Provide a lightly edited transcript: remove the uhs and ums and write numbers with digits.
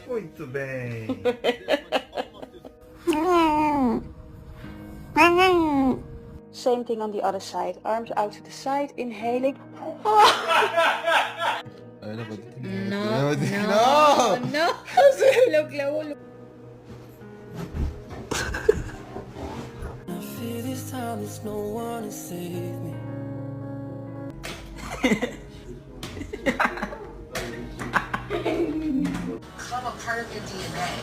Muito bem. Same thing on the other side. Arms out to the side, inhaling. Öyle bak. No, No. no. Look, look. I feel this time there's no one to save me. I'm a part of your DNA.